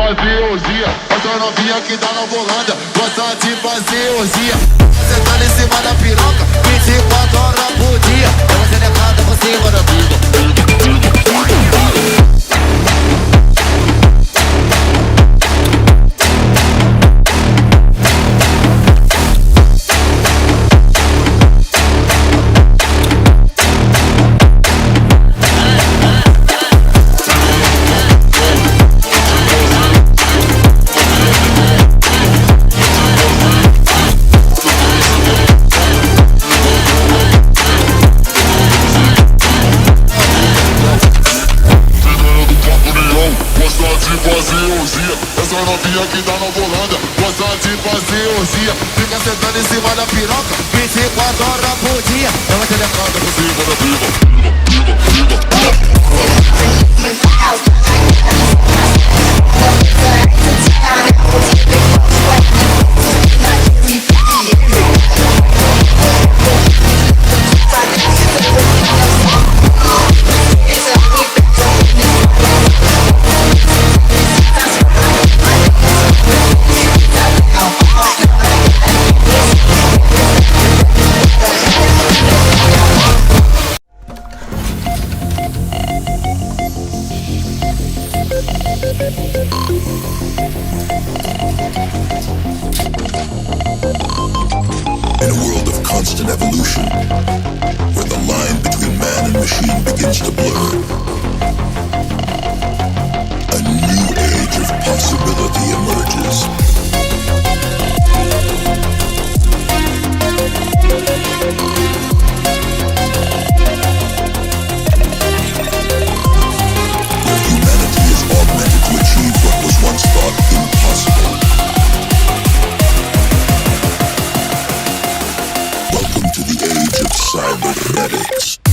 fazer orgia. Essa novinha que tá na Volândia gosta de fazer orgia. Sentando em cima da piroca 24 horas por dia. Ela selecada por cima da pica. Essa novinha que tá na Volândia gosta de fazer orgia. Fica sentando em cima da piroca 24 horas por dia. Ela quer levantar por cima da pica. In a world of constant evolution, where the line between man and machine begins to blur, a new age of possibility emerges. Where humanity is augmented to achieve what was once thought impossible. Welcome to the age of cybernetics.